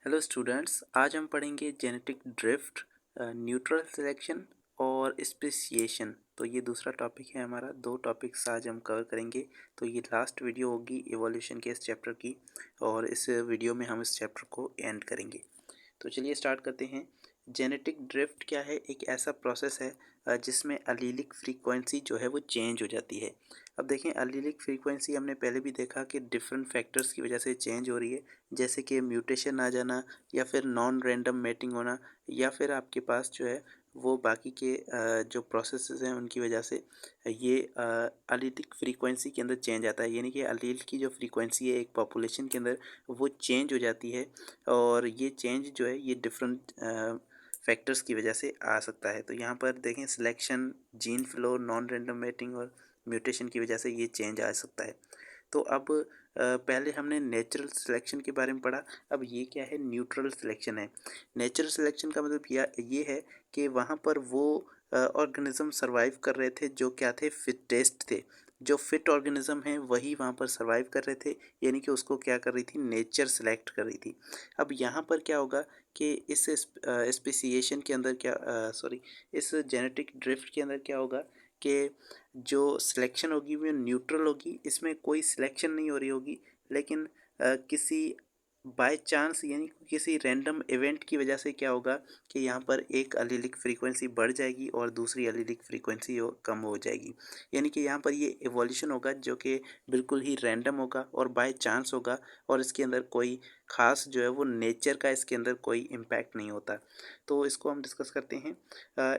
Hello students, आज हम पढ़ेंगे जेनेटिक ड्रिफ्ट, न्यूट्रल सिलेक्शन और स्पेसिएशन। तो ये दूसरा टॉपिक है हमारा। दो टॉपिक्स आज हम कवर करेंगे। तो ये लास्ट वीडियो होगी एवोल्यूशन के इस चैप्टर की, और इस वीडियो में हम इस चैप्टर को एंड करेंगे। तो चलिए स्टार्ट करते हैं। जेनेटिक ड्रिफ्ट क्या है? एक ऐसा प्रोसेस है जिसमें अलीलिक फ्रीक्वेंसी जो है वो चेंज हो जाती है। अब देखें, अलीलिक फ्रीक्वेंसी हमने पहले भी देखा कि डिफरेंट फैक्टर्स की वजह से चेंज हो रही है, जैसे कि म्यूटेशन आ जाना, या फिर नॉन रैंडम मैटिंग होना, या फिर आपके पास जो है वो बाकी के जो प्रोसेसेस हैं उनकी वजह से ये अलीलिक फ्रीक्वेंसी के अंदर चेंज आता है। यानी कि अलील की जो फ्रीक्वेंसी है एक पॉपुलेशन के अंदर वो चेंज हो जाती है, और ये चेंज जो है ये डिफरेंट फैक्टर्स की वजह से आ सकता है। तो यहाँ पर देखें, selection, gene flow, non random mating और म्यूटेशन की वजह से ये चेंज आ सकता है। तो अब पहले हमने नेचुरल सिलेक्शन के बारे में पढ़ा। अब ये क्या है? न्यूट्रल सिलेक्शन है। नेचुरल सिलेक्शन का मतलब ये है कि वहाँ पर वो ऑर्गेनिज्म सर्वाइव कर रहे थे जो क्या थे? फिटेस्ट थे। जो फिट ऑर्गेनिज्म हैं वही वहाँ पर सर्वाइव कर रहे थे, यानी कि उसको क्या कर रही थी? नेचर सेलेक्ट कर रही थी। अब यहाँ पर क्या होगा कि इस स्पेसिएशन के अंदर क्या सॉरी इस जेनेटिक ड्रिफ्ट के अंदर क्या होगा कि जो सिलेक्शन होगी वो न्यूट्रल होगी। इसमें कोई सिलेक्शन नहीं हो रही होगी, लेकिन किसी बाय चांस यानी कि किसी रैंडम इवेंट की वजह से क्या होगा कि यहाँ पर एक अलीलिक फ्रीक्वेंसी बढ़ जाएगी और दूसरी अलीलिक फ्रीक्वेंसी कम हो जाएगी। यानी कि यहाँ पर ये एवोल्यूशन होगा जो कि बिल्कुल ही रैंडम होगा और बाय चांस होगा, और इसके अंदर कोई ख़ास जो है वो नेचर का इसके अंदर कोई इम्पैक्ट नहीं होता। तो इसको हम डिस्कस करते हैं।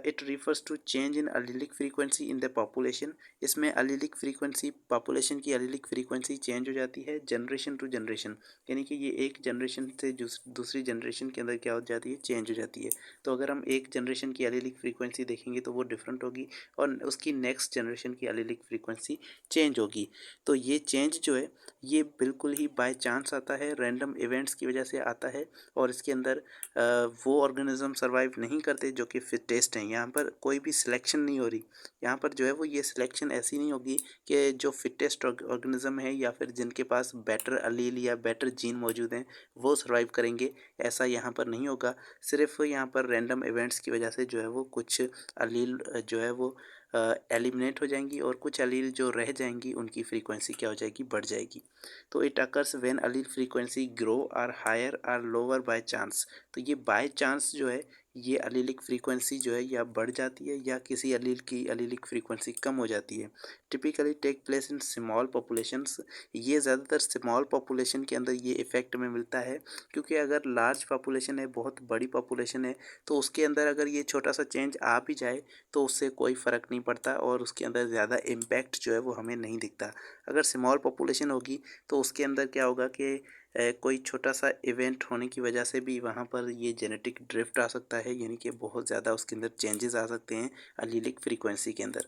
It refers to change in allelic frequency in the population. इसमें अलीलिक फ्रीक्वेंसी, पॉपुलेशन की अलीलिक फ्रीक्वेंसी चेंज हो जाती है जनरेशन टू जनरेशन। यानी कि ये एक जनरेशन से दूसरी जनरेशन के अंदर क्या हो जाती है? चेंज हो जाती है। तो अगर हम एक जनरेशन की एलीलिक फ्रीक्वेंसी देखेंगे तो वो डिफरेंट होगी, और उसकी नेक्स्ट जनरेशन की एलीलिक फ्रीक्वेंसी चेंज होगी। तो ये चेंज जो है ये बिल्कुल ही बाय चांस आता है, रैंडम इवेंट्स की वजह से आता है, और इसके अंदर वो ऑर्गेनिज्म सर्वाइव नहीं करते जो कि फिटेस्ट हैं। यहाँ पर कोई भी सिलेक्शन नहीं हो रही। यहाँ पर जो है वो ये सिलेक्शन ऐसी नहीं होगी कि जो फिटेस्ट ऑर्गेनिज्म है या फिर जिनके पास बेटर अलील या बेटर जीन मौजूद हैं वो सर्वाइव करेंगे, ऐसा यहाँ पर नहीं होगा। सिर्फ यहाँ पर रैंडम इवेंट्स की वजह से जो है वो कुछ अलील जो है वो एलिमिनेट हो जाएंगी, और कुछ अलील जो रह जाएंगी उनकी फ्रीक्वेंसी क्या हो जाएगी? बढ़ जाएगी। तो इट अकर्स व्हेन अलील frequency grow or higher or lower by chance. तो ये बाय चांस जो है ये अलीलिक फ्रीक्वेंसी जो है या बढ़ जाती है या किसी अलील की अलीलिक फ्रीक्वेंसी कम हो जाती है। Typically take place in small populations. ये ज़्यादातर स्मॉल पॉपुलेशन के अंदर ये इफ़ेक्ट में मिलता है, क्योंकि अगर लार्ज पॉपुलेशन है, बहुत बड़ी पॉपुलेशन है, तो उसके अंदर अगर ये छोटा सा चेंज आ भी जाए तो उससे कोई फ़र्क नहीं पड़ता, और उसके अंदर ज़्यादा इम्पैक्ट जो है वो हमें नहीं दिखता। अगर स्मॉल पॉपुलेशन होगी तो उसके अंदर क्या होगा कि कोई छोटा सा इवेंट होने की वजह से भी वहाँ पर ये जेनेटिक ड्रिफ्ट आ सकता है, यानी कि बहुत ज़्यादा उसके अंदर चेंजेस आ सकते हैं अलीलिक फ्रीक्वेंसी के अंदर।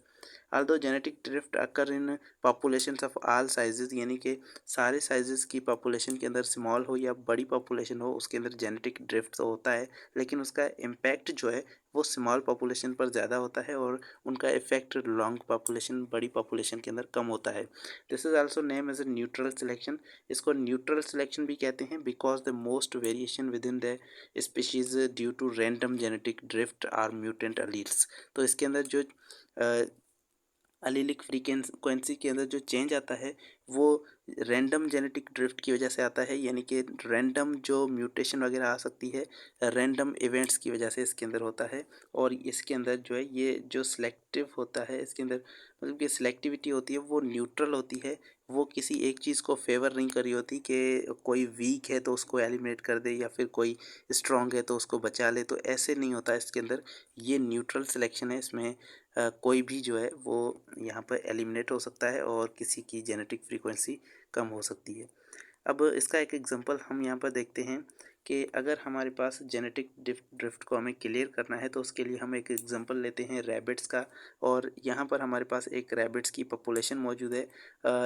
although genetic drift occur in populations of all sizes, यानी कि सारे साइजेस की पॉपुलेशन के अंदर, स्मॉल हो या बड़ी पॉपुलेशन हो, उसके अंदर जेनेटिक ड्रिफ्ट तो होता है, लेकिन उसका इम्पैक्ट जो है वो स्मॉल पॉपुलेशन पर ज़्यादा होता है, और उनका इफेक्ट लॉन्ग पॉपुलेशन, बड़ी पॉपुलेशन के अंदर कम होता है। This is also name as a neutral selection. इसको न्यूट्रल सिलेक्शन भी कहते हैं, because the most variation within the species due to random genetic drift are mutant alleles. तो इसके अंदर जो अलीलिक फ्रीक्वेंसी के अंदर जो चेंज आता है वो रैंडम जेनेटिक ड्रिफ्ट की वजह से आता है, यानी कि रैंडम जो म्यूटेशन वगैरह आ सकती है रैंडम इवेंट्स की वजह से इसके अंदर होता है। और इसके अंदर जो है ये जो सिलेक्टिव होता है, इसके अंदर मतलब कि सिलेक्टिविटी होती है वो न्यूट्रल होती है। वो किसी एक चीज़ को फेवर नहीं कर रही होती कि कोई वीक है तो उसको एलिमिनेट कर दे, या फिर कोई स्ट्रॉन्ग है तो उसको बचा ले, तो ऐसे नहीं होता इसके अंदर। ये न्यूट्रल सिलेक्शन है। इसमें कोई भी जो है वो यहाँ पर एलिमिनेट हो सकता है, और किसी की जेनेटिक फ्रीक्वेंसी कम हो सकती है। अब इसका एक एग्जांपल हम यहाँ पर देखते हैं कि अगर हमारे पास जेनेटिक ड्रिफ्ट को हमें क्लियर करना है तो उसके लिए हम एक एग्जांपल लेते हैं रैबिट्स का। और यहाँ पर हमारे पास एक रैबिट्स की पॉपुलेशन मौजूद है।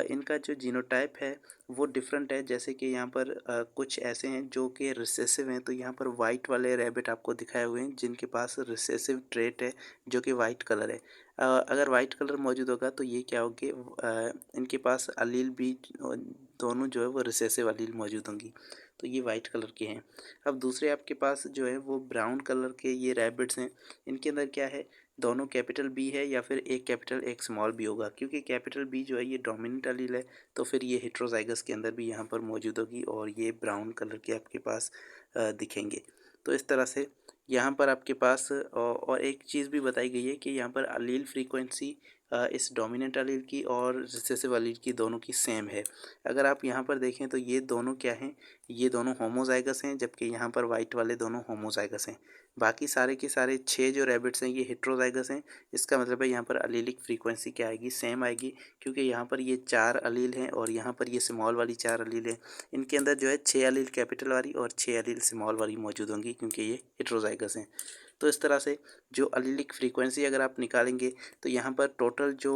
इनका जो जीनोटाइप है वो डिफरेंट है। जैसे कि यहाँ पर कुछ ऐसे हैं जो कि रिसेसिव हैं। तो यहाँ पर वाइट वाले रैबिट आपको दिखाए हुए हैं जिनके पास रिसेसिव ट्रेट है, जो कि वाइट कलर है। अगर वाइट कलर मौजूद होगा तो ये क्या होगी, इनके पास अलील भी दोनों जो है वो रिसेसिव अलील मौजूद होंगी। तो ये वाइट कलर के हैं। अब दूसरे आपके पास जो है वो ब्राउन कलर के ये रैबिट्स हैं। इनके अंदर क्या है, दोनों कैपिटल बी है या फिर एक कैपिटल एक स्मॉल बी होगा, क्योंकि कैपिटल बी जो है ये डोमिनेंट एलील है, तो फिर ये हेट्रोजाइगस के अंदर भी यहाँ पर मौजूद होगी और ये ब्राउन कलर के आपके पास दिखेंगे। तो इस तरह से यहाँ पर आपके पास और एक चीज़ भी बताई गई है कि यहाँ पर अलील फ्रीक्वेंसी इस डोमिनेंट अलील की और रिसेसिव अलील की दोनों की सेम है। अगर आप यहाँ पर देखें तो ये दोनों क्या हैं, ये दोनों होमोजाइगस हैं, जबकि यहाँ पर वाइट वाले दोनों होमोजाइगस हैं। बाकी सारे के सारे 6 जो रैबिट्स हैं ये हेट्रोजाइगस हैं। इसका मतलब है यहाँ पर अलीलिक फ्रीक्वेंसी क्या आएगी, सेम आएगी, क्योंकि यहाँ पर ये 4 अलील हैं और यहाँ पर ये स्मॉल वाली 4 अलील हैं। इनके अंदर जो है 6 अलील कैपिटल वाली और 6 अलील स्मॉल वाली मौजूद होंगी, क्योंकि ये हेट्रोजाइगस हैं। तो इस तरह से जो अलीलिक फ्रीक्वेंसी अगर आप निकालेंगे तो यहाँ पर टोटल जो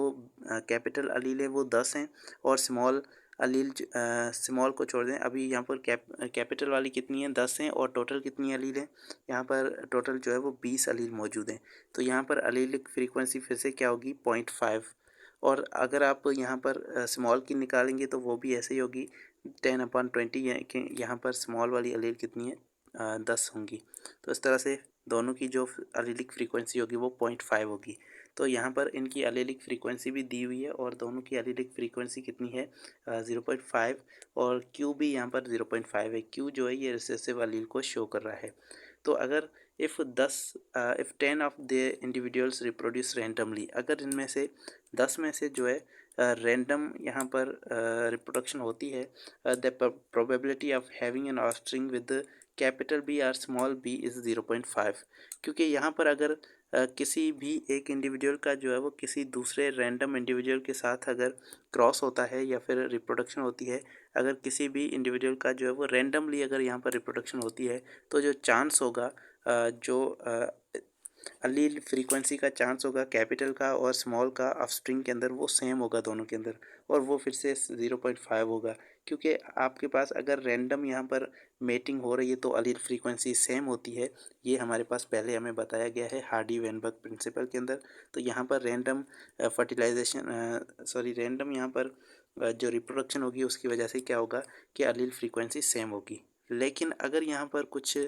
कैपिटल अलील है वो 10 हैं और स्मॉल अलील स्मॉल को छोड़ दें, अभी यहाँ पर कैपिटल वाली कितनी है, 10 हैं, और टोटल कितनी अलील है, यहाँ पर टोटल जो है वो 20 अलील मौजूद हैं। तो यहाँ पर अलीलिक फ्रीक्वेंसी फिर से क्या होगी, 0.5। और अगर आप यहाँ पर स्मॉल की निकालेंगे तो वो भी ऐसे ही होगी, 10/20, यहाँ पर स्मॉल वाली अलील कितनी है, 10 होंगी। तो इस तरह से दोनों की जो अलीलिक फ्रीक्वेंसी होगी वो 0.5 होगी। तो यहाँ पर इनकी अलीलिक फ्रीक्वेंसी भी दी हुई है और दोनों की अलीलिक फ्रीक्वेंसी कितनी है, 0.5, और क्यू भी यहाँ पर 0.5 है। क्यू जो है ये रिसेसिव अलील को शो कर रहा है। तो अगर if 10 of the individuals reproduce randomly, अगर इनमें से 10 में से जो है रैंडम यहाँ पर रिप्रोडक्शन होती है, the probability of having an offspring with capital B और स्मॉल बी इज़ 0.5। क्योंकि यहाँ पर अगर किसी भी एक इंडिविजुअल का जो है वो किसी दूसरे रैंडम इंडिविजुअल के साथ अगर क्रॉस होता है या फिर रिप्रोडक्शन होती है, अगर किसी भी इंडिविजुअल का जो है वो रैंडमली अगर यहाँ पर रिप्रोडक्शन होती है, तो जो चांस होगा जो अलील फ्रीक्वेंसी का चांस होगा कैपिटल का और स्मॉल का ऑफस्प्रिंग के अंदर वो सेम होगा दोनों के अंदर, और वो फिर से 0.5 होगा। क्योंकि आपके पास अगर रैंडम यहाँ पर मेटिंग हो रही है तो अलील फ्रीक्वेंसी सेम होती है। ये हमारे पास पहले हमें बताया गया है हार्डी वेनबर्ग प्रिंसिपल के अंदर। तो यहाँ पर रैंडम रैंडम यहाँ पर जो रिप्रोडक्शन होगी उसकी वजह से क्या होगा कि अलील फ्रीक्वेंसी सेम होगी। लेकिन अगर यहाँ पर कुछ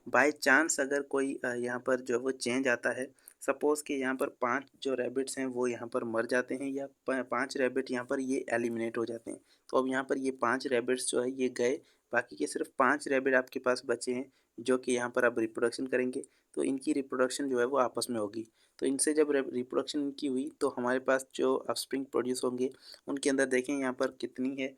बाय चांस अगर कोई यहाँ पर जो है वो चेंज आता है, सपोज़ कि यहाँ पर 5 जो रैबिट्स हैं वो यहाँ पर मर जाते हैं, या 5 रैबिट यहाँ पर ये एलिमिनेट हो जाते हैं। तो अब यहाँ पर ये 5 रैबिट्स जो है ये गए, बाकी के सिर्फ 5 रैबिट आपके पास बचे हैं जो कि यहाँ पर अब रिप्रोडक्शन करेंगे। तो इनकी रिप्रोडक्शन जो है वो आपस में होगी। तो इनसे जब रिप्रोडक्शन इनकी हुई तो हमारे पास जो ऑफस्प्रिंग प्रोड्यूस होंगे उनके अंदर देखें यहाँ पर कितनी है,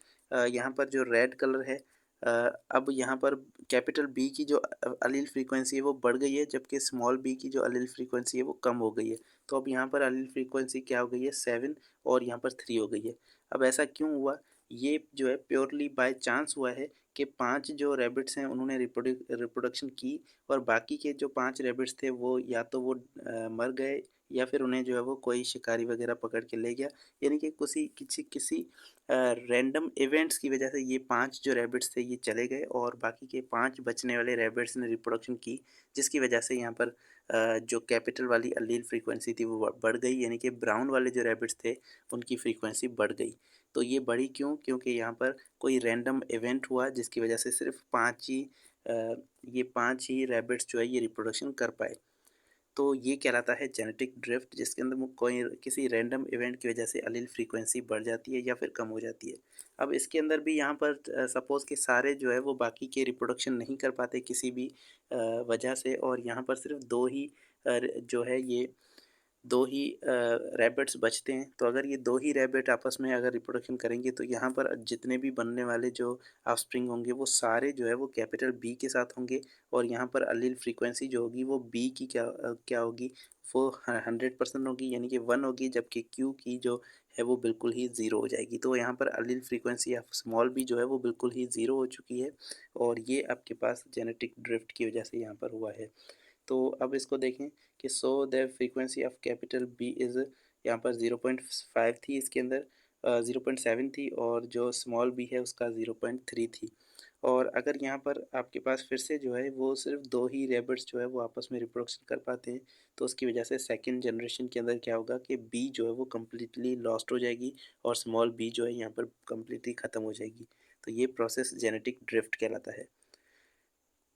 यहाँ पर जो रेड कलर है, अब यहाँ पर कैपिटल बी की जो अलील फ्रीक्वेंसी है वो बढ़ गई है, जबकि स्मॉल बी की जो अलील फ्रीक्वेंसी है वो कम हो गई है। तो अब यहाँ पर अलील फ्रीक्वेंसी क्या हो गई है, 7, और यहाँ पर 3 हो गई है। अब ऐसा क्यों हुआ, ये जो है प्योरली बाय चांस हुआ है कि 5 जो रैबिट्स हैं उन्होंने रिप्रोडक्शन की, और बाकी के जो 5 रैबिट्स थे वो या तो वो मर गए या फिर उन्हें जो है वो कोई शिकारी वगैरह पकड़ के ले गया। यानी कि किसी रैंडम इवेंट्स की वजह से ये 5 जो रैबिट्स थे ये चले गए और बाकी के 5 बचने वाले रैबिट्स ने रिप्रोडक्शन की, जिसकी वजह से यहाँ पर जो कैपिटल वाली अलील फ्रीक्वेंसी थी वो बढ़ गई, यानी कि ब्राउन वाले जो रैबिट्स थे उनकी फ्रीक्वेंसी बढ़ गई। तो ये बढ़ी क्यों, क्योंकि यहाँ पर कोई रैंडम इवेंट हुआ जिसकी वजह से सिर्फ 5 ही ये 5 ही रैबिट्स जो है ये रिप्रोडक्शन कर पाए। तो ये कहलाता है जेनेटिक ड्रिफ्ट, जिसके अंदर वो कोई किसी रैंडम इवेंट की वजह से अलील फ्रीक्वेंसी बढ़ जाती है या फिर कम हो जाती है। अब इसके अंदर भी यहाँ पर सपोज़ कि सारे जो है वो बाकी के रिप्रोडक्शन नहीं कर पाते किसी भी वजह से, और यहाँ पर सिर्फ 2 ही जो है ये 2 ही रैबिट्स बचते हैं। तो अगर ये 2 ही रैबिट आपस में अगर रिप्रोडक्शन करेंगे तो यहाँ पर जितने भी बनने वाले जो ऑफस्प्रिंग होंगे वो सारे जो है वो कैपिटल बी के साथ होंगे, और यहाँ पर अलील फ्रीक्वेंसी जो होगी वो बी की क्या होगी, वो 100% होगी, यानी कि 1 होगी, जबकि क्यू की जो है वो बिल्कुल ही 0 हो जाएगी। तो यहाँ पर अलील फ्रीक्वेंसी ऑफ स्मॉल बी जो है वो बिल्कुल ही 0 हो चुकी है, और ये आपके पास जेनेटिक ड्रिफ्ट की वजह से यहाँ पर हुआ है। तो अब इसको देखें कि so the frequency of capital B is, यहाँ पर 0.5 थी, इसके अंदर 0.7 थी, और जो स्मॉल बी है उसका 0.3 थी। और अगर यहाँ पर आपके पास फिर से जो है वो सिर्फ 2 ही रैबिट्स जो है वो आपस में रिप्रोडक्शन कर पाते हैं, तो उसकी वजह से सेकंड जनरेशन के अंदर क्या होगा कि बी जो है वो कम्प्लीटली लॉस्ट हो जाएगी और स्मॉल बी जो है यहाँ पर कम्प्लीटली ख़त्म हो जाएगी। तो ये प्रोसेस जेनेटिक ड्रिफ्ट कहलाता है।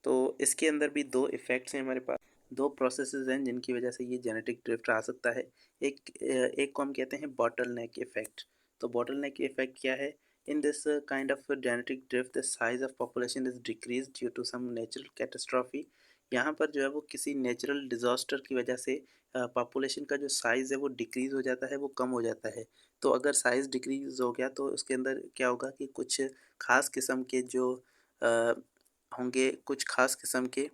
तो इसके अंदर भी दो इफ़ेक्ट्स हैं हमारे पास, दो प्रोसेसेस हैं जिनकी वजह से ये जेनेटिक ड्रिफ्ट आ सकता है। एक को हम कहते हैं बॉटलनेक इफ़ेक्ट। तो बॉटलनेक इफ़ेक्ट क्या है? In this kind of genetic drift the size of population is decrease due to some natural catastrophe. यहाँ पर जो है वो किसी नेचुरल डिज़ास्टर की वजह से पॉपुलेशन का जो साइज़ है वो डिक्रीज़ हो जाता है, वो कम हो जाता है। तो अगर साइज़ डिक्रीज़ हो गया तो उसके अंदर क्या होगा कि कुछ ख़ास किस्म के जो अ, होंगे, कुछ ख़ास किस्म के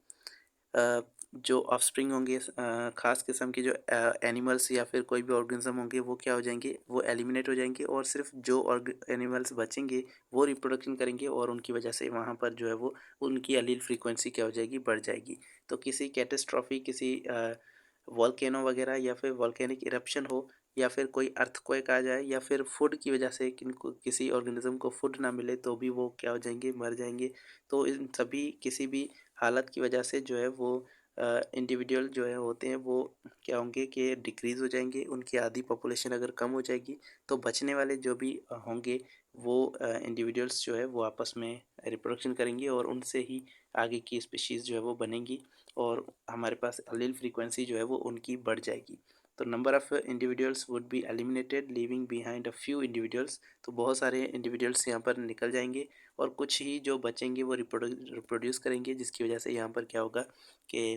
जो ऑफ़स्प्रिंग होंगे, ख़ास किस्म के जो एनिमल्स या फिर कोई भी ऑर्गेनिज़्म होंगे वो क्या हो जाएँगे, वो एलिमिनेट हो जाएँगे और सिर्फ़ जो एनिमल्स बचेंगे वो रिप्रोडक्शन करेंगे और उनकी वजह से वहाँ पर जो है वो उनकी एलील फ्रीक्वेंसी क्या हो जाएगी, बढ़ जाएगी। तो किसी कैटास्ट्रॉफ़ी, किसी वोल्केनो वगैरह या फिर वोल्केनिक इरप्शन हो या फिर कोई अर्थक्वेक आ जाए या फिर फूड की वजह से किनको किसी ऑर्गेनिज़्म को फूड ना मिले तो भी वो क्या हो जाएँगे, मर जाएँगे। तो इन सभी किसी भी हालत की वजह से जो है वो इंडिविजुअल जो है होते हैं वो क्या होंगे कि डिक्रीज़ हो जाएँगे, उनकी आधी पॉपुलेशन अगर कम हो जाएगी तो बचने वाले जो भी होंगे वो इंडिविजुअल्स जो है वो आपस में रिप्रोडक्शन करेंगे और उनसे ही आगे की स्पीशीज़ जो है वो बनेंगी और हमारे पास एलील फ्रीक्वेंसी जो है वो उनकी बढ़ जाएगी। तो number of individuals would be eliminated leaving behind a few individuals. तो बहुत सारे इंडिविजुअल्स यहाँ पर निकल जाएँगे और कुछ ही जो बचेंगे वो रिप्रोड्यूस करेंगे, जिसकी वजह से यहाँ पर क्या होगा कि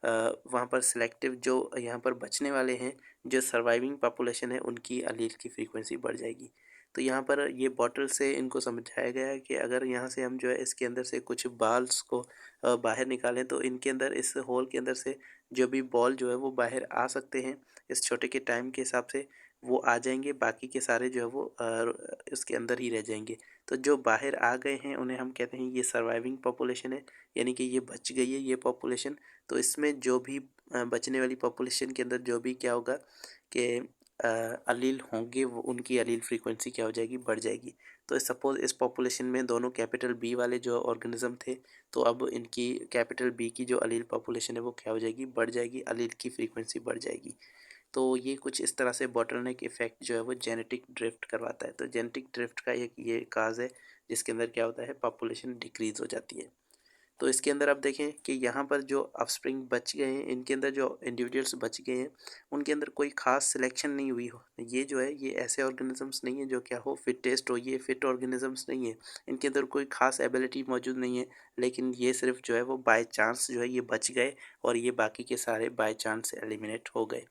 वहाँ पर सिलेक्टिव जो यहाँ पर बचने वाले हैं, जो सर्वाइविंग पॉपुलेशन है, उनकी एलील की फ्रीक्वेंसी बढ़ जाएगी। तो यहाँ पर ये बॉटल से इनको समझाया गया है कि अगर यहाँ से हम जो है इसके अंदर से कुछ बाल्स को बाहर निकालें तो इनके अंदर, इस होल के अंदर से जो भी बॉल जो है वो बाहर आ सकते हैं, इस छोटे के टाइम के हिसाब से वो आ जाएँगे, बाकी के सारे जो है वो इसके अंदर ही रह जाएँगे। तो जो बाहर आ गए हैं उन्हें हम कहते हैं ये सर्वाइविंग पॉपुलेशन है, यानी कि ये बच गई है ये पॉपुलेशन। तो इसमें जो भी बचने वाली पॉपुलेशन के अंदर जो भी क्या होगा कि अलील होंगे वो उनकी अलील फ्रीक्वेंसी क्या हो जाएगी, बढ़ जाएगी। तो सपोज़ इस पॉपुलेशन में दोनों कैपिटल बी वाले जो ऑर्गेनिज़्म थे, तो अब इनकी कैपिटल बी की जो अलील पॉपुलेशन है वो क्या हो जाएगी, बढ़ जाएगी, अलील की फ्रीक्वेंसी बढ़ जाएगी। तो ये कुछ इस तरह से बॉटलनेक इफ़ेक्ट जो है वो जेनेटिक ड्रिफ्ट करवाता है। तो जेनेटिक ड्रिफ्ट का एक ये काज़ है जिसके अंदर क्या होता है, पॉपुलेशन डिक्रीज़ हो जाती है। तो इसके अंदर आप देखें कि यहाँ पर जो ऑफ़स्प्रिंग बच गए हैं, इनके अंदर जो इंडिविजुअल्स बच गए हैं, उनके अंदर कोई ख़ास सिलेक्शन नहीं हुई हो। ये जो है ये ऐसे ऑर्गेनिज़म्स नहीं है जो क्या हो फिटेस्ट हो, ये फिट ऑर्गेनिज़म्स नहीं है। इनके अंदर कोई ख़ास एबिलिटी मौजूद नहीं है, लेकिन ये सिर्फ़ जो है वो बाय चांस जो है ये बच गए और ये बाकी के सारे बाय चांस एलिमिनेट हो गए।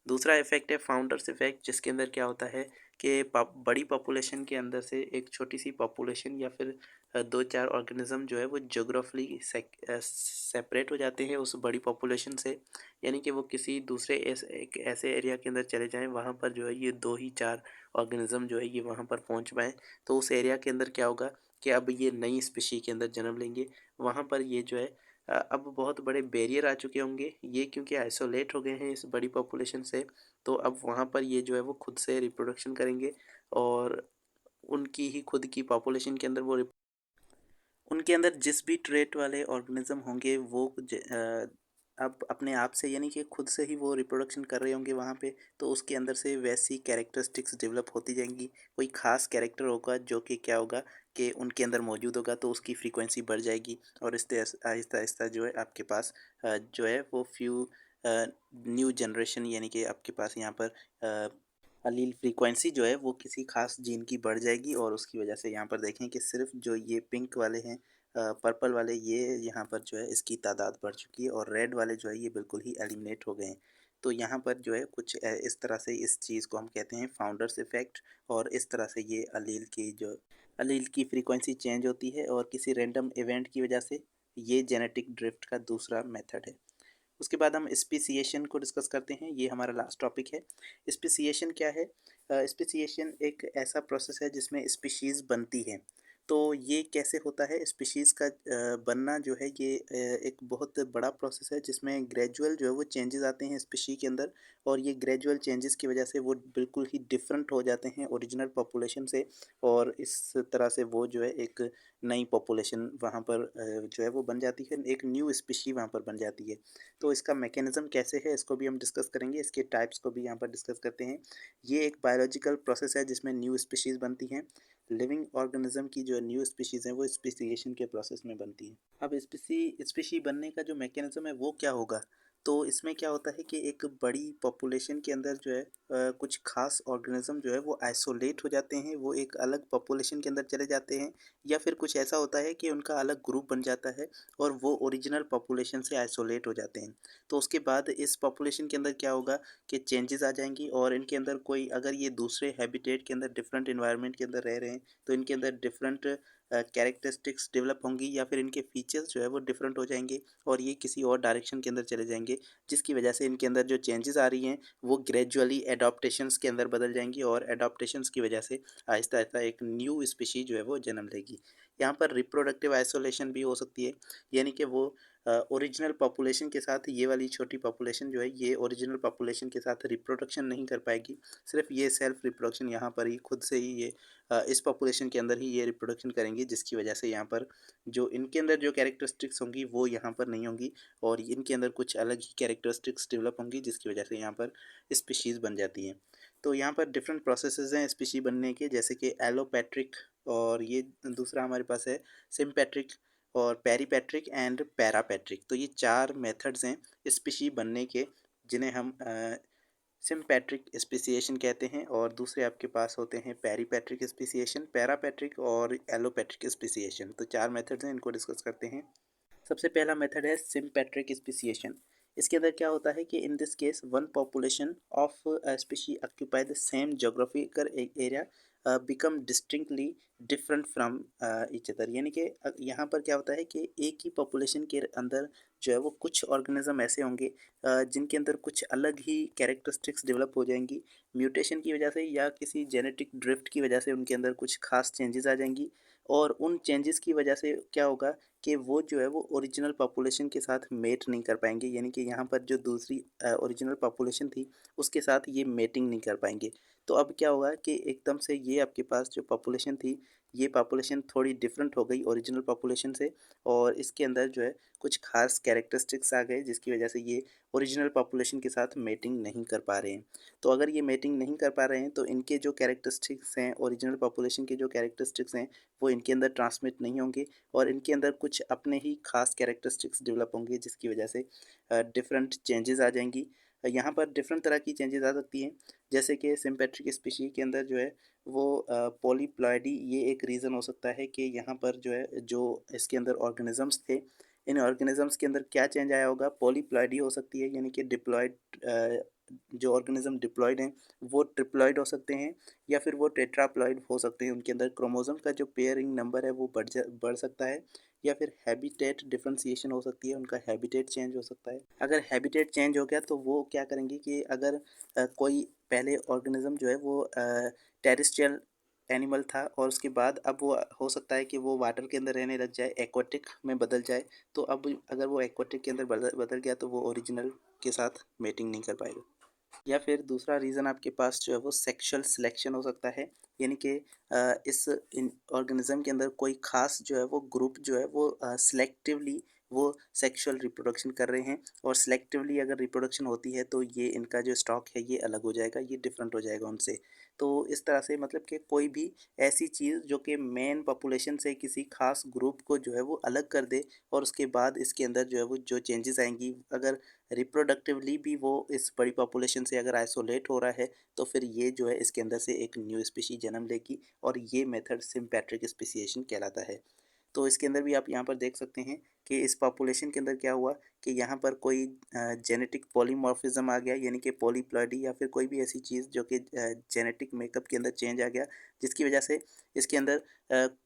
दूसरा इफ़ेक्ट है फाउंडर्स इफ़ेक्ट, जिसके अंदर क्या होता है कि बड़ी पॉपुलेशन के अंदर से एक छोटी सी पॉपुलेशन या फिर दो चार ऑर्गेनिज्म जो है वो जोग्राफिकली सेपरेट हो जाते हैं उस बड़ी पॉपुलेशन से, यानी कि वो किसी दूसरे एक ऐसे एरिया के अंदर चले जाएं, वहाँ पर जो है ये दो ही चार ऑर्गेनिज्म जो है ये वहाँ पर पहुँच पाएँ। तो उस एरिया के अंदर क्या होगा कि अब ये नई स्पीशी के अंदर जन्म लेंगे, वहाँ पर ये जो है अब बहुत बड़े बैरियर आ चुके होंगे, ये क्योंकि आइसोलेट हो गए हैं इस बड़ी पॉपुलेशन से, तो अब वहाँ पर ये जो है वो खुद से रिप्रोडक्शन करेंगे और उनकी ही खुद की पॉपुलेशन के अंदर वो उनके अंदर जिस भी ट्रेट वाले ऑर्गेनिज्म होंगे वो अब अपने आप से, यानी कि खुद से ही वो रिप्रोडक्शन कर रहे होंगे वहाँ पे, तो उसके अंदर से वैसी कैरेक्टरिस्टिक्स डेवलप होती जाएंगी। कोई ख़ास कैरेक्टर होगा जो कि क्या होगा कि उनके अंदर मौजूद होगा, तो उसकी फ्रीक्वेंसी बढ़ जाएगी और इस तरह आहिस्ता आहिस्ता जो है आपके पास जो है वो फ्यू न्यू जनरेशन, यानी कि आपके पास यहाँ पर अलील फ्रीक्वेंसी जो है वो किसी खास जीन की बढ़ जाएगी और उसकी वजह से यहाँ पर देखें कि सिर्फ जो ये पिंक वाले हैं, पर्पल वाले, ये यहाँ पर जो है इसकी तादाद बढ़ चुकी है और रेड वाले जो है ये बिल्कुल ही एलिमिनेट हो गए हैं। तो यहाँ पर जो है कुछ इस तरह से इस चीज़ को हम कहते हैं फाउंडर्स इफ़ेक्ट, और इस तरह से ये अलील की फ्रीक्वेंसी चेंज होती है और किसी रैंडम इवेंट की वजह से। ये जेनेटिक ड्रिफ्ट का दूसरा मेथड है। उसके बाद हम स्पेसिएशन को डिस्कस करते हैं, ये हमारा लास्ट टॉपिक है। स्पेसिएशन क्या है? स्पेसिएशन एक ऐसा प्रोसेस है जिसमें स्पीशीज़ बनती हैं। तो ये कैसे होता है? स्पीशीज़ का बनना जो है ये एक बहुत बड़ा प्रोसेस है जिसमें ग्रेजुअल जो है वो चेंजेस आते हैं स्पीशी के अंदर, और ये ग्रेजुअल चेंजेस की वजह से वो बिल्कुल ही डिफरेंट हो जाते हैं ओरिजिनल पॉपुलेशन से, और इस तरह से वो जो है एक नई पॉपुलेशन वहाँ पर जो है वो बन जाती है, एक न्यू स्पीशी वहाँ पर बन जाती है। तो इसका मैकेनिज़्म कैसे है इसको भी हम डिस्कस करेंगे, इसके टाइप्स को भी यहाँ पर डिस्कस करते हैं। ये एक बायोलॉजिकल प्रोसेस है जिसमें न्यू स्पीशीज़ बनती हैं। लिविंग ऑर्गेनिज्म की जो न्यू स्पीशीज़ हैं वो स्पेसिएशन के प्रोसेस में बनती हैं। अब स्पीशी बनने का जो मैकेनिज़्म है वो क्या होगा? तो इसमें क्या होता है कि एक बड़ी पॉपुलेशन के अंदर जो है कुछ खास ऑर्गेनिज्म जो है वो आइसोलेट हो जाते हैं, वो एक अलग पॉपुलेशन के अंदर चले जाते हैं, या फिर कुछ ऐसा होता है कि उनका अलग ग्रुप बन जाता है और वो ओरिजिनल पॉपुलेशन से आइसोलेट हो जाते हैं। तो उसके बाद इस पॉपुलेशन के अंदर क्या होगा कि चेंजेस आ जाएंगी, और इनके अंदर कोई अगर ये दूसरे हैबिटेट के अंदर डिफरेंट इन्वायरमेंट के अंदर रह रहे हैं तो इनके अंदर डिफरेंट कैरेक्टरिस्टिक्स डेवलप होंगी, या फिर इनके फीचर्स जो है वो डिफरेंट हो जाएंगे और ये किसी और डायरेक्शन के अंदर चले जाएंगे, जिसकी वजह से इनके अंदर जो चेंजेस आ रही हैं वो ग्रेजुअली एडॉप्टेशंस के अंदर बदल जाएंगी, और एडॉप्टेशंस की वजह से आहिस्ता आहिस्ता एक न्यू स्पीशी जो है वो जन्म लेगी। यहाँ पर रिप्रोडक्टिव आइसोलेशन भी हो सकती है, यानी कि वो ओरिजिनल पॉपुलेशन के साथ ये वाली छोटी पॉपुलेशन जो है ये ओरिजिनल पॉपुलेशन के साथ रिप्रोडक्शन नहीं कर पाएगी, सिर्फ ये सेल्फ रिप्रोडक्शन यहाँ पर ही खुद से ही ये इस पॉपुलेशन के अंदर ही ये रिप्रोडक्शन करेंगी, जिसकी वजह से यहाँ पर जो इनके अंदर जो कैरेक्टरिस्टिक्स होंगी वो यहाँ पर नहीं होंगी, और इनके अंदर कुछ अलग ही कैरेक्टरिस्टिक्स डेवलप होंगी, जिसकी वजह से यहाँ पर स्पीशीज़ बन जाती हैं। तो यहाँ पर डिफरेंट प्रोसेसेस हैं स्पीशी बनने के, जैसे कि एलोपैट्रिक, और ये दूसरा हमारे पास है सिम्पैट्रिक और पेरीपैट्रिक एंड पैरापैट्रिक। तो ये 4 मेथड्स हैं स्पीशी बनने के, जिन्हें हम सिम्पैट्रिक स्पेसिएशन कहते हैं, और दूसरे आपके पास होते हैं पेरीपैट्रिक स्पेसिएशन, पैरापैट्रिक और एलोपैट्रिक स्पेसिएशन। तो 4 मेथड्स हैं, इनको डिस्कस करते हैं। सबसे पहला मेथड है सिम्पैट्रिक स्पेसिएशन। इसके अंदर क्या होता है कि in this case one population of species occupy the same geographical area become distinctly different from each other, यानी कि यहाँ पर क्या होता है कि एक ही पॉपुलेशन के अंदर जो है वो कुछ ऑर्गेनिज्म ऐसे होंगे जिनके अंदर कुछ अलग ही कैरेक्टरिस्टिक्स डेवलप हो जाएंगी म्यूटेशन की वजह से, या किसी जेनेटिक ड्रिफ्ट की वजह से उनके अंदर कुछ खास चेंजेस आ जाएंगी, और उन चेंजेस की वजह से क्या होगा कि वो जो है वो ओरिजिनल पॉपुलेशन के साथ मेट नहीं कर पाएंगे, यानी कि यहाँ पर जो दूसरी ओरिजिनल पॉपुलेशन थी उसके साथ ये मेटिंग नहीं कर पाएंगे। तो अब क्या होगा कि एकदम से ये आपके पास जो पॉपुलेशन थी ये पॉपुलेशन थोड़ी डिफरेंट हो गई ओरिजिनल पॉपुलेशन से, और इसके अंदर जो है कुछ खास कैरेक्टरिस्टिक्स आ गए, जिसकी वजह से ये ओरिजिनल पॉपुलेशन के साथ मेटिंग नहीं कर पा रहे हैं। तो अगर ये मेटिंग नहीं कर पा रहे हैं तो इनके जो कैरेक्टरिस्टिक्स हैं, ओरिजिनल पॉपुलेशन के जो कैरेक्टरिस्टिक्स हैं वो इनके अंदर ट्रांसमिट नहीं होंगे, और इनके अंदर कुछ अपने ही खास कैरेक्टरिस्टिक्स डेवलप होंगे, जिसकी वजह से डिफरेंट चेंजेस आ जाएंगी। यहाँ पर डिफरेंट तरह की चेंजेस आ सकती हैं, जैसे कि सिम्पैट्रिक स्पीशी के अंदर जो है वो पॉलीप्लॉइडी, ये एक रीज़न हो सकता है कि यहाँ पर जो है जो इसके अंदर ऑर्गेनिजम्स थे, इन ऑर्गेनिजम्स के अंदर क्या चेंज आया होगा, पॉलीप्लॉइडी हो सकती है, यानी कि डिप्लॉयड जो ऑर्गेनिज्म डिप्लॉयड हैं वो ट्रिप्लॉयड हो सकते हैं, या फिर वो टेट्राप्लॉयड हो सकते हैं, उनके अंदर क्रोमोसोम का जो पेयरिंग नंबर है वो बढ़ सकता है, या फिर हैबिटेट डिफरेंशिएशन हो सकती है, उनका हैबिटेट चेंज हो सकता है। अगर हैबिटेट चेंज हो गया तो वो क्या करेंगे कि अगर कोई पहले ऑर्गेनिज्म जो है वो टेरेस्ट्रियल एनिमल था और उसके बाद अब वो हो सकता है कि वो वाटर के अंदर रहने लग जाए, एक्वाटिक में बदल जाए, तो अब अगर वो एक्वाटिक के अंदर बदल गया तो वो ओरिजिनल के साथ मेटिंग नहीं कर पाएगा। या फिर दूसरा रीज़न आपके पास जो है वो सेक्सुअल सिलेक्शन हो सकता है, यानी कि इस ऑर्गेनिज्म के अंदर कोई खास जो है वो ग्रुप जो है वो सिलेक्टिवली वो सेक्सुअल रिप्रोडक्शन कर रहे हैं, और सिलेक्टिवली अगर रिप्रोडक्शन होती है तो ये इनका जो स्टॉक है ये अलग हो जाएगा, ये डिफरेंट हो जाएगा उनसे। तो इस तरह से मतलब कि कोई भी ऐसी चीज़ जो कि मेन पॉपुलेशन से किसी खास ग्रुप को जो है वो अलग कर दे, और उसके बाद इसके अंदर जो है वो जो चेंजेस आएंगी, अगर रिप्रोडक्टिवली भी वो इस बड़ी पॉपुलेशन से अगर आइसोलेट हो रहा है तो फिर ये जो है इसके अंदर से एक न्यू स्पीशी जन्म लेगी, और ये मेथड सिम्पैट्रिक स्पेसिएशन कहलाता है। तो इसके अंदर भी आप यहाँ पर देख सकते हैं कि इस पॉपुलेशन के अंदर क्या हुआ कि यहाँ पर कोई जेनेटिक पॉलीमॉर्फिज्म आ गया, यानी कि पॉलीप्लॉइडी, या फिर कोई भी ऐसी चीज़ जो कि जेनेटिक मेकअप के अंदर चेंज आ गया, जिसकी वजह से इसके अंदर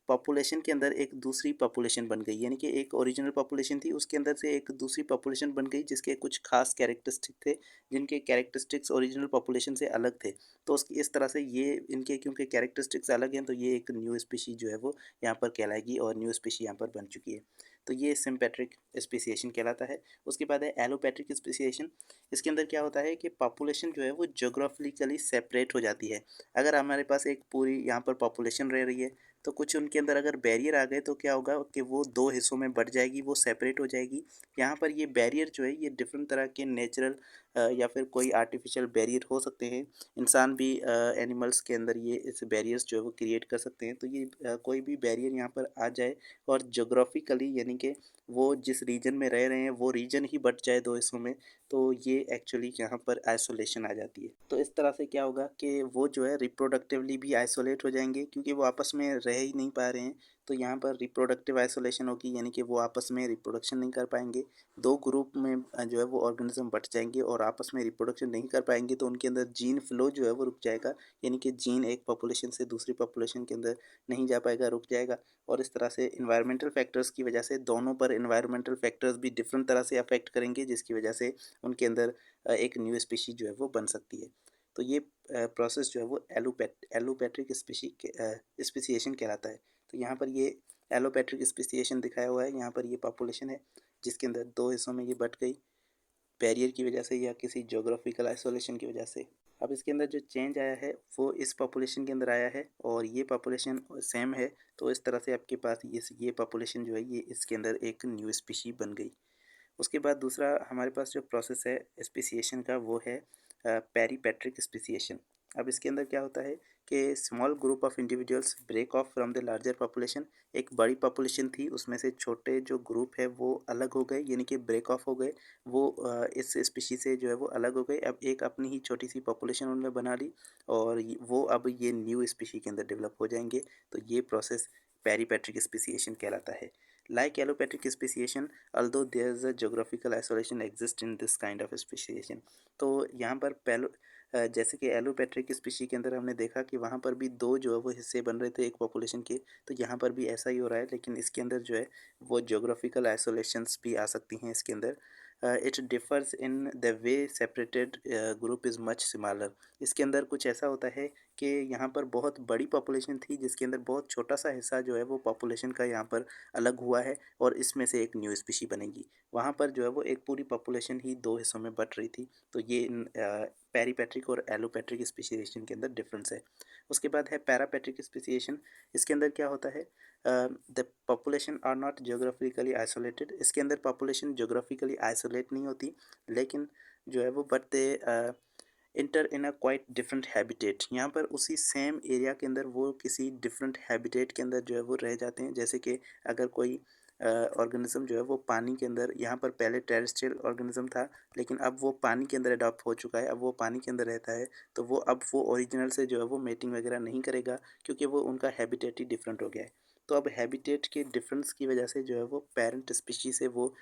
पॉपुलेशन के अंदर एक दूसरी पॉपुलेशन बन गई, यानी कि एक ओरिजिनल पॉपुलेशन थी उसके अंदर से एक दूसरी पॉपुलेशन बन गई जिसके कुछ खास कैरेक्टरिस्टिक थे, जिनके कैरेक्टरिस्टिक्स ओरिजिनल पॉपुलेशन से अलग थे। तो उसकी इस तरह से ये इनके क्योंकि कैरेक्टरिस्टिक्स अलग हैं तो ये एक न्यू स्पीशी जो है वो यहाँ पर कहलाएगी, और न्यू स्पीशी यहाँ पर बन चुकी है। तो ये सिम्पैट्रिक स्पेसिएशन कहलाता है। उसके बाद है एलोपैट्रिक स्पेसिएशन। इसके अंदर क्या होता है कि पॉपुलेशन जो है वो ज्योग्राफिकली सेपरेट हो जाती है। अगर हमारे पास एक पूरी यहाँ पर पॉपुलेशन रह रही है तो कुछ उनके अंदर अगर बैरियर आ गए तो क्या होगा कि वो 2 हिस्सों में बढ़ जाएगी, वो सेपरेट हो जाएगी। यहाँ पर ये बैरियर जो है ये डिफरेंट तरह के नेचुरल या फिर कोई आर्टिफिशियल बैरियर हो सकते हैं। इंसान भी एनिमल्स के अंदर ये इस बैरियर्स जो है वो क्रिएट कर सकते हैं। तो ये कोई भी बैरियर यहाँ पर आ जाए और ज्योग्राफिकली यानी कि वो जिस रीजन में रह रहे हैं वो रीजन ही बट जाए दो हिस्सों में, तो ये एक्चुअली यहाँ पर आइसोलेशन आ जाती है। तो इस तरह से क्या होगा कि वो जो है रिप्रोडक्टिवली भी आइसोलेट हो जाएंगे, क्योंकि वो आपस में रह ही नहीं पा रहे हैं। तो यहाँ पर रिप्रोडक्टिव आइसोलेशन होगी, यानी कि वो आपस में रिप्रोडक्शन नहीं कर पाएंगे। दो ग्रुप में जो है वो ऑर्गेनिज्म बट जाएंगे और आपस में रिप्रोडक्शन नहीं कर पाएंगे, तो उनके अंदर जीन फ्लो जो है वो रुक जाएगा, यानी कि जीन एक पॉपुलेशन से दूसरी पॉपुलेशन के अंदर नहीं जा पाएगा, रुक जाएगा। और इस तरह से इन्वायरमेंटल फैक्टर्स की वजह से दोनों पर इन्वायरमेंटल फैक्टर्स भी डिफरेंट तरह से अफेक्ट करेंगे, जिसकी वजह से उनके अंदर एक न्यू स्पीशी जो है वो बन सकती है। तो ये प्रोसेस जो है वो एलोपैट्रिक स्पेसिएशन कहलाता है। तो यहाँ पर ये एलोपैट्रिक स्पेसिएशन दिखाया हुआ है। यहाँ पर ये पॉपुलेशन है जिसके अंदर दो हिस्सों में ये बट गई, बैरियर की वजह से या किसी ज्योग्राफिकल आइसोलेशन की वजह से। अब इसके अंदर जो चेंज आया है वो इस पॉपुलेशन के अंदर आया है और ये पॉपुलेशन सेम है, तो इस तरह से आपके पास ये पॉपुलेशन जो है ये इसके अंदर एक न्यू स्पीशी बन गई। उसके बाद दूसरा हमारे पास जो प्रोसेस है स्पेसिएशन का वो है पेरीपेट्रिक स्पेसिएशन। अब इसके अंदर क्या होता है कि small group of individuals break off from the larger population. एक बड़ी पॉपुलेशन थी, उसमें से छोटे जो ग्रुप है वो अलग हो गए, यानी कि ब्रेक ऑफ हो गए। वो इस स्पीशी से जो है वो अलग हो गए। अब एक अपनी ही छोटी सी पॉपुलेशन उन्होंने बना ली और वो अब ये न्यू स्पीशी के अंदर डेवलप हो जाएंगे। तो ये प्रोसेस पेरीपेट्रिक स्पेसिएशन कहलाता है। Like allopatric speciation, although there is a geographical isolation exists in this kind of speciation। तो यहाँ पर जैसे कि एलोपैट्रिक स्पीशी के अंदर हमने देखा कि वहाँ पर भी दो जो है वो हिस्से बन रहे थे एक पॉपुलेशन के, तो यहाँ पर भी ऐसा ही हो रहा है, लेकिन इसके अंदर जो है वो ज्योग्राफिकल आइसोलेशंस भी आ सकती हैं इसके अंदर। It differs in the way separated group is much smaller. इसके अंदर कुछ ऐसा होता है कि यहाँ पर बहुत बड़ी पॉपुलेशन थी जिसके अंदर बहुत छोटा सा हिस्सा जो है वो पॉपुलेशन का यहाँ पर अलग हुआ है और इसमें से एक न्यू स्पीशी बनेगी। वहाँ पर जो है वो एक पूरी पॉपुलेशन ही दो हिस्सों में बट रही थी। तो ये पेरीपेट्रिक और एलोपैट्रिक स्पेसिएशन के अंदर डिफरेंस है। उसके बाद है पैरापेट्रिक स्पेसिएशन। इसके अंदर क्या होता है, the population are not geographically isolated. इसके अंदर पॉपुलेशन जियोग्राफिकली आइसोलेट नहीं होती, लेकिन जो है वो but they inter in a quite different habitat. यहाँ पर उसी सेम एरिया के अंदर वो किसी डिफरेंट हैबिटेट के अंदर जो है वो रह जाते हैं। जैसे कि अगर कोई ऑर्गेनिज्म जो है वो पानी के अंदर, यहाँ पर पहले टेरेस्ट्रियल ऑर्गेनिज्म था लेकिन अब वो पानी के अंदर अडॉप्ट हो चुका है, अब वो पानी के अंदर रहता है, तो वो अब वो ओरिजिनल से जो है वो मेटिंग वगैरह नहीं करेगा, क्योंकि वो उनका हैबिटेट ही डिफरेंट हो गया है। तो अब हैबिटेट के डिफरेंस की वजह से जो है वो पेरेंट स्पीशी से वो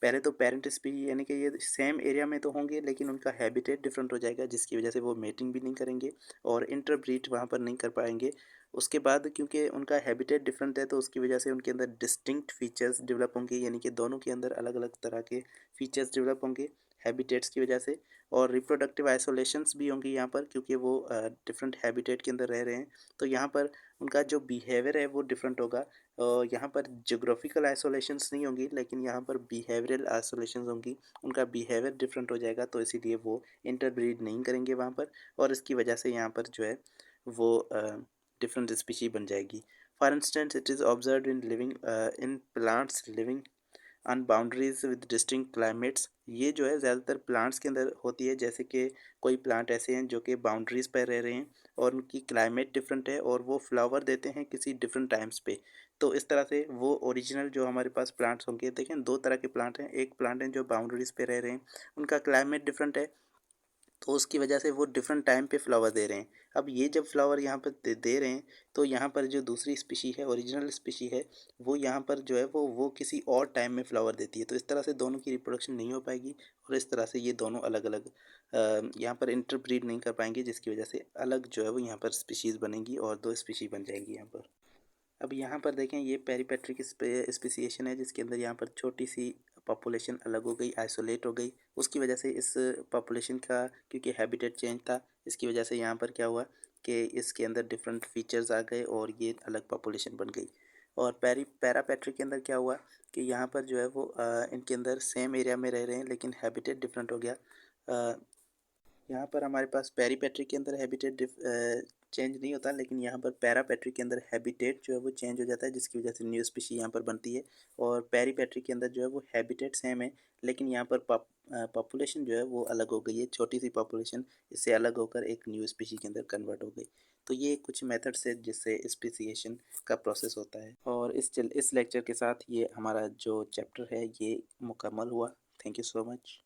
पहले तो पेरेंट स्पीशी यानी कि ये सेम एरिया में तो होंगे लेकिन उनका हैबिटेट डिफरेंट हो जाएगा, जिसकी वजह से वो मेटिंग भी नहीं करेंगे और इंटरब्रीड वहाँ पर नहीं कर पाएंगे। उसके बाद क्योंकि उनका हैबिटेट डिफरेंट है तो उसकी वजह से उनके अंदर डिस्टिंक्ट फीचर्स डेवलप होंगे, यानी कि दोनों के अंदर अलग अलग तरह के फीचर्स डेवलप होंगे हैबिटेट्स की वजह से। और रिप्रोडक्टिव आइसोलेशंस भी होंगी यहाँ पर, क्योंकि वो डिफरेंट हैबिटेट के अंदर रह रहे हैं। तो यहाँ पर उनका जो बिहेवियर है वो डिफरेंट होगा। यहाँ पर ज्योग्राफिकल आइसोलेशंस नहीं होंगी, लेकिन यहाँ पर बिहेवियरल आइसोलेशंस होंगी। उनका बिहेवियर डिफरेंट हो जाएगा, तो इसीलिए वो इंटरब्रीड नहीं करेंगे वहाँ पर, और इसकी वजह से यहाँ पर जो है वो डिफरेंट स्पीशी बन जाएगी। For instance it is observe in living in plants living on boundaries with distinct climates. ये जो है ज़्यादातर प्लांट्स के अंदर होती है, जैसे कि कोई प्लांट ऐसे हैं जो कि बाउंड्रीज़ पर रह रहे हैं और उनकी क्लाइमेट डिफरेंट है और वो फ्लावर देते हैं किसी डिफरेंट टाइम्स पे। तो इस तरह से वो ओरिजिनल जो हमारे पास प्लांट्स होंगे, देखें दो तरह के प्लांट हैं। एक प्लांट हैं जो बाउंड्रीज़ पे रह रहे हैं, उनका क्लाइमेट डिफरेंट है, तो उसकी वजह से वो डिफरेंट टाइम पे फ्लावर दे रहे हैं। अब ये जब फ्लावर यहाँ पर दे रहे हैं, तो यहाँ पर जो दूसरी स्पीशी है, ओरिजिनल स्पीशी है, वो यहाँ पर जो है वो किसी और टाइम में फ्लावर देती है। तो इस तरह से दोनों की रिप्रोडक्शन नहीं हो पाएगी और इस तरह से ये दोनों अलग अलग यहाँ पर इंटरब्रीड नहीं कर पाएंगे, जिसकी वजह से अलग जो है वो यहाँ पर स्पीशीज़ बनेंगी और दो स्पीशी बन जाएंगी यहाँ पर। अब यहाँ पर देखें ये पेरीपेट्रिक स्पेसिएशन है, जिसके अंदर यहाँ पर छोटी सी पॉपुलेशन अलग हो गई, आइसोलेट हो गई। उसकी वजह से इस पॉपुलेशन का क्योंकि हैबिटेट चेंज था, इसकी वजह से यहाँ पर क्या हुआ कि इसके अंदर डिफरेंट फीचर्स आ गए और ये अलग पॉपुलेशन बन गई। और पैरापेट्रिक के अंदर क्या हुआ कि यहाँ पर जो है वो इनके अंदर सेम एरिया में रह रहे हैं लेकिन हैबिटेट डिफरेंट हो गया। यहाँ पर हमारे पास पेरीपेट्रिक के अंदर हैबिटेट चेंज नहीं होता, लेकिन यहाँ पर पैरापेट्री के अंदर हैबिटेट जो है वो चेंज हो जाता है, जिसकी वजह से न्यू स्पीशी यहाँ पर बनती है। और पेरीपेट्री के अंदर जो है वो हैबिटेट सेम है, लेकिन यहाँ पर पॉपुलेशन जो है वो अलग हो गई है। छोटी सी पॉपुलेशन इससे अलग होकर एक न्यू स्पीशी के अंदर कन्वर्ट हो गई। तो ये कुछ मेथड्स है जिससे स्पेसिएशन का प्रोसेस होता है। और इस लेक्चर के साथ ये हमारा जो चैप्टर है ये मुकम्मल हुआ। Thank you so much.